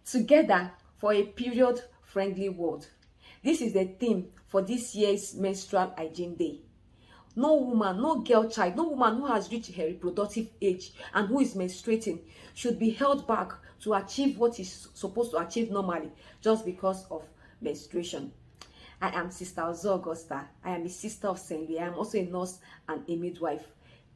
Together for a period-friendly world. This is the theme for this year's Menstrual Hygiene Day. No woman, no girl child, no woman who has reached her reproductive age and who is menstruating should be held back to achieve what is supposed to achieve normally just because of menstruation. I am Sister Ozo Augusta. I am a sister of Saint Louis. I am also a nurse and a midwife.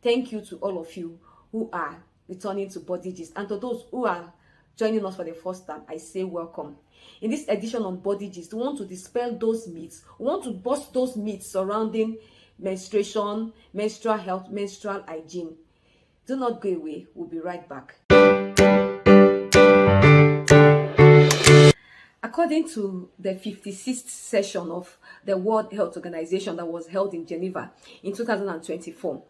Thank you to all of you who are returning to Body Gist, and to those who are joining us for the first time, I say welcome. In this edition on Body Gist, we want to dispel those myths. We want to bust those myths surrounding menstruation, menstrual health, menstrual hygiene. Do not go away. We'll be right back. According to the 56th session of the World Health Organization that was held in Geneva in 2024,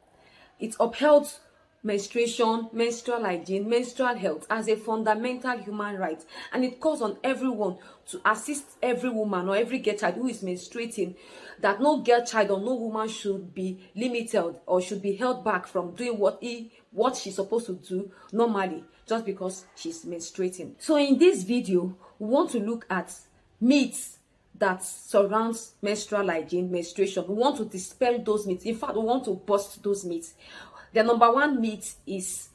it upheld menstruation, menstrual hygiene, menstrual health as a fundamental human right, and it calls on everyone to assist every woman or every girl child who is menstruating, that no girl child or no woman should be limited or should be held back from doing what she's supposed to do normally just because she's menstruating. So in this video, we want to look at myths that surrounds menstrual hygiene, menstruation. We want to dispel those myths. In fact, we want to bust those myths. The number one myth is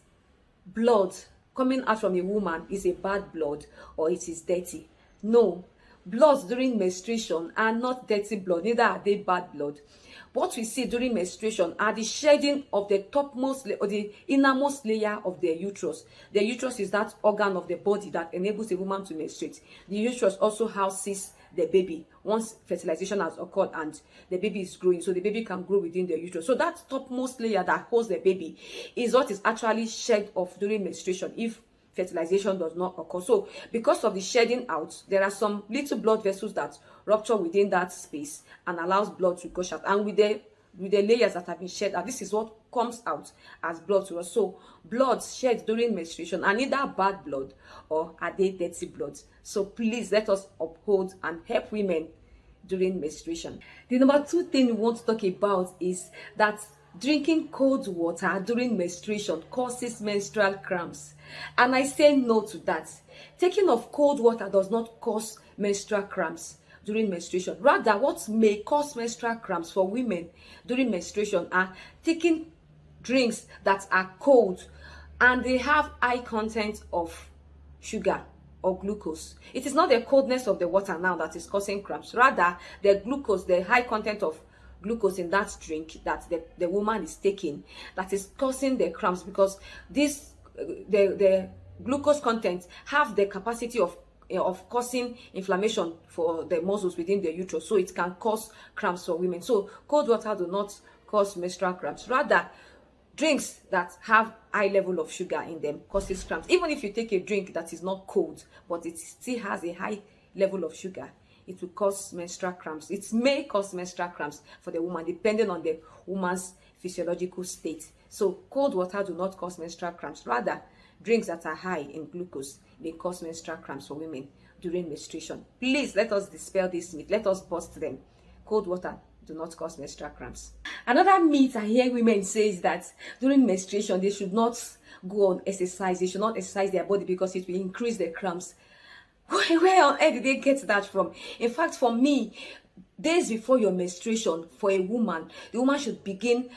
blood coming out from a woman is a bad blood or it is dirty. No, bloods during menstruation are not dirty blood, neither are they bad blood. What we see during menstruation are the shedding of the topmost or the innermost layer of the uterus. The uterus is that organ of the body that enables a woman to menstruate. The uterus also houses the baby once fertilization has occurred and the baby is growing, so the baby can grow within the uterus. So that topmost layer that holds the baby is what is actually shed off during menstruation if fertilization does not occur. So because of the shedding out, there are some little blood vessels that rupture within that space and allows blood to gush out, and with the layers that have been shed out, this is what comes out as blood to us. So blood shed during menstruation are neither bad blood or are they dirty blood. So please let us uphold and help women during menstruation. The number two thing we want to talk about is that drinking cold water during menstruation causes menstrual cramps, and I say no to that. Taking of cold water does not cause menstrual cramps during menstruation. Rather, what may cause menstrual cramps for women during menstruation are taking drinks that are cold and they have high content of sugar or glucose. It is not the coldness of the water now that is causing cramps. Rather, the glucose, the high content of glucose in that drink that the woman is taking, that is causing the cramps, because the glucose content have the capacity of causing inflammation for the muscles within the uterus, so it can cause cramps for women. So cold water do not cause menstrual cramps. Rather, drinks that have high level of sugar in them causes cramps. Even if you take a drink that is not cold but it still has a high level of sugar, it will cause menstrual cramps. It may cause menstrual cramps for the woman depending on the woman's physiological state. So cold water do not cause menstrual cramps. Rather, drinks that are high in glucose may cause menstrual cramps for women during menstruation. Please let us dispel this myth. Let us bust them. Cold water do not cause menstrual cramps. Another myth I hear women say is that during menstruation they should not go on exercise. They should not exercise their body because it will increase their cramps. Where on earth did they get that from? In fact, for me, days before your menstruation, for a woman, the woman should begin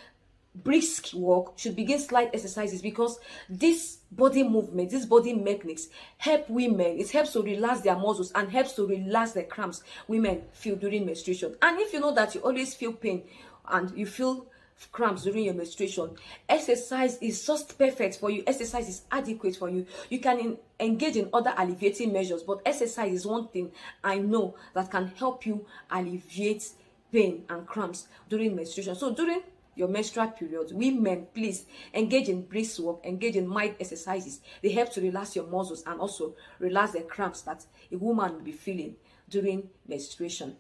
brisk walk, should begin slight exercises, because this body movement, this body mechanics help women. It helps to relax their muscles and helps to relax the cramps women feel during menstruation. And if you know that you always feel pain and you feel cramps during your menstruation, exercise is just perfect for you. Exercise is adequate for you. You can engage in other alleviating measures, but exercise is one thing I know that can help you alleviate pain and cramps during menstruation. So during your menstrual period, women, please engage in brisk walk, engage in mild exercises. They help to relax your muscles and also relax the cramps that a woman will be feeling during menstruation.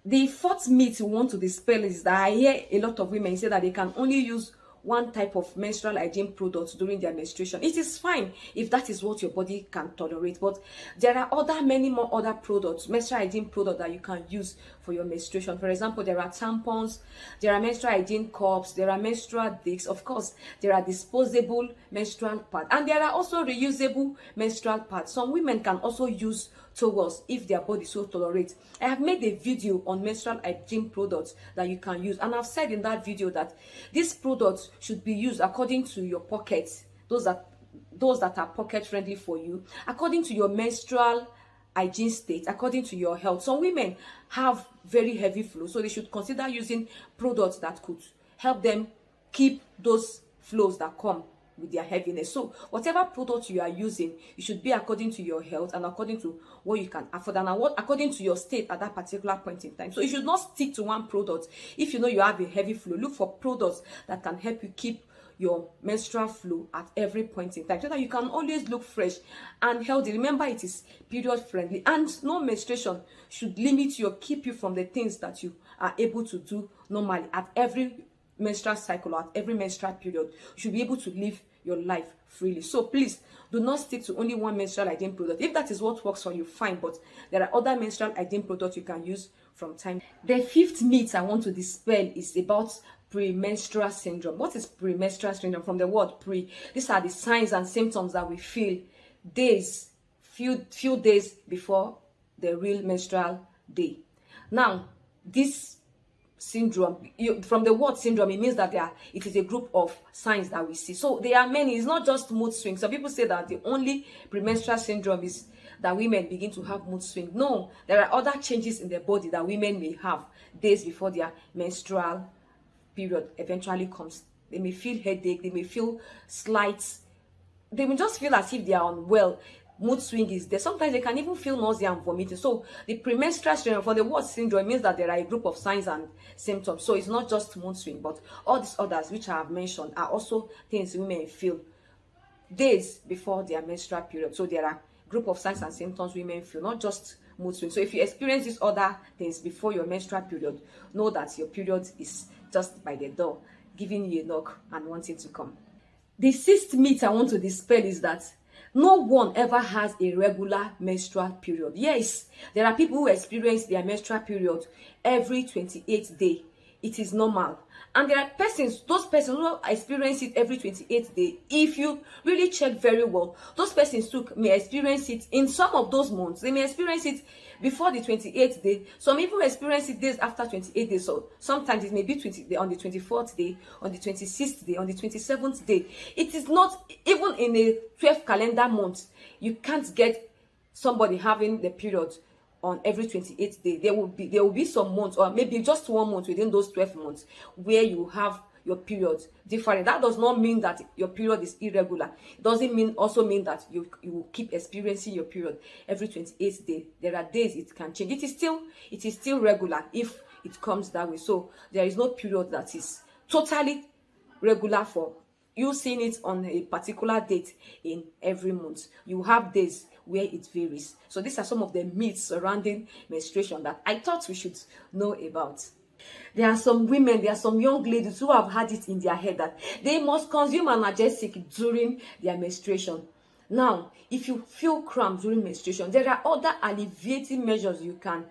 The fourth myth we want to dispel is that I hear a lot of women say that they can only use one type of menstrual hygiene products during their menstruation. It is fine if that is what your body can tolerate, but there are many more other products, menstrual hygiene products, that you can use for your menstruation. For example, there are tampons, there are menstrual hygiene cups, there are menstrual discs, of course there are disposable menstrual pads, and there are also reusable menstrual pads. Some women can also use towels if their body so tolerate. I have made a video on menstrual hygiene products that you can use, and I've said in that video that these products should be used according to your pockets, those that are pocket friendly for you, according to your menstrual hygiene state, according to your health. Some women have very heavy flow, so they should consider using products that could help them keep those flows that come with their heaviness. So whatever product you are using, it should be according to your health and according to what you can afford, and according to your state at that particular point in time. So you should not stick to one product. If you know you have a heavy flow, look for products that can help you keep your menstrual flow at every point in time, so that you can always look fresh and healthy. Remember, it is period friendly, and no menstruation should limit you or keep you from the things that you are able to do normally at every menstrual cycle or at every menstrual period. You should be able to live your life freely. So please do not stick to only one menstrual hygiene product. If that is what works for you, fine, but there are other menstrual hygiene products you can use from time. The fifth myth I want to dispel is about premenstrual syndrome. What is premenstrual syndrome? From the word pre, these are the signs and symptoms that we feel few days before the real menstrual day. Now, this syndrome, from the word syndrome, it means that it is a group of signs that we see. So there are many. It's not just mood swings. Some people say that the only premenstrual syndrome is that women begin to have mood swing. No, there are other changes in their body that women may have days before their menstrual period eventually comes. They may feel headache, they may feel they may just feel as if they are unwell. Mood swing is there. Sometimes they can even feel nausea and vomiting. So the premenstrual syndrome, for the word syndrome, means that there are a group of signs and symptoms. So it's not just mood swing, but all these others which I have mentioned are also things women feel days before their menstrual period. So there are a group of signs and symptoms women feel, not just mood swing. So if you experience these other things before your menstrual period, know that your period is just by the door, giving you a knock and wanting to come. The sixth myth I want to dispel is that no one ever has a regular menstrual period. Yes, there are people who experience their menstrual period every 28th day. It is normal. And there are those persons who experience it every 28th day. If you really check very well, those persons too may experience it in some of those months. They may experience it before the 28th day. Some even experience it days after 28 days. So sometimes it may be on the 24th day, on the 26th day, on the 27th day. It is not, even in a 12 calendar month, you can't get somebody having the period on every 28th day. There will be some months, or maybe just 1 month within those 12 months, where you have your period different. That does not mean that your period is irregular. It doesn't also mean that you will keep experiencing your period every 28th day. There are days it can change. It is still regular if it comes that way. So there is no period that is totally regular for you seeing it on a particular date in every month. You have days where it varies. So these are some of the myths surrounding menstruation that I thought we should know about. There are some young ladies who have had it in their head that they must consume analgesic during their menstruation. Now, if you feel cramp during menstruation, there are other alleviating measures you can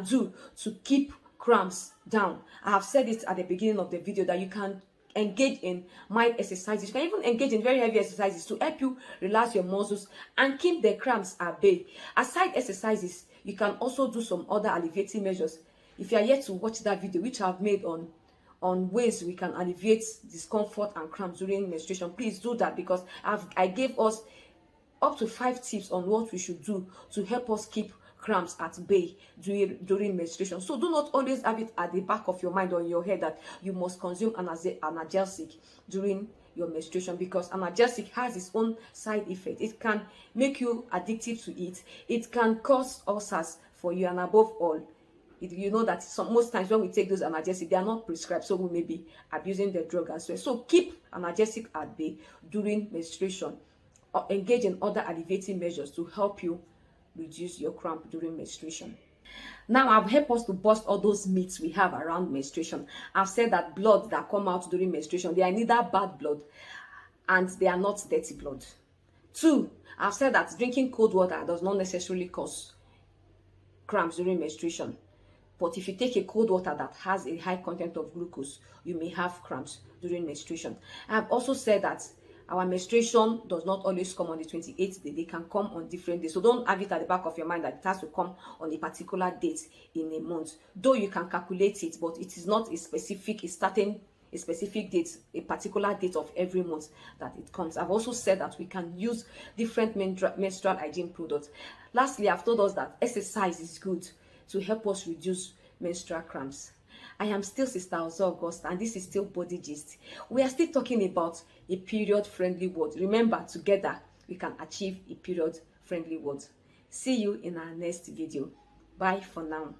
do to keep cramps down. I have said it at the beginning of the video that you can engage in mild exercises. You can even engage in very heavy exercises to help you relax your muscles and keep the cramps at bay. Aside exercises, you can also do some other alleviating measures. If you are yet to watch that video, which I've made on ways we can alleviate discomfort and cramps during menstruation, please do that, because I gave us up to 5 tips on what we should do to help us keep cramps at bay during menstruation. So do not always have it at the back of your mind or in your head that you must consume analgesic during your menstruation, because analgesic has its own side effect. It can make you addicted to it. It can cause ulcers for you, and above all, you know that most times when we take those analgesics, they are not prescribed, so we may be abusing the drug as well. So keep analgesic at bay during menstruation, or engage in other alleviating measures to help you reduce your cramp during menstruation. Now, I've helped us to bust all those myths we have around menstruation. I've said that blood that come out during menstruation, they are neither bad blood and they are not dirty blood. 2, I've said that drinking cold water does not necessarily cause cramps during menstruation. But if you take a cold water that has a high content of glucose, you may have cramps during menstruation. I've also said that our menstruation does not always come on the 28th day. They can come on different days. So don't have it at the back of your mind that it has to come on a particular date in a month. Though you can calculate it, but it is not a specific, it's starting a specific date, a particular date of every month that it comes. I've also said that we can use different menstrual hygiene products. Lastly, I've told us that exercise is good to help us reduce menstrual cramps. I am still Sister Ozo Augusta, and this is still Body Gist. We are still talking about a period-friendly word. Remember, together we can achieve a period-friendly word. See you in our next video. Bye for now.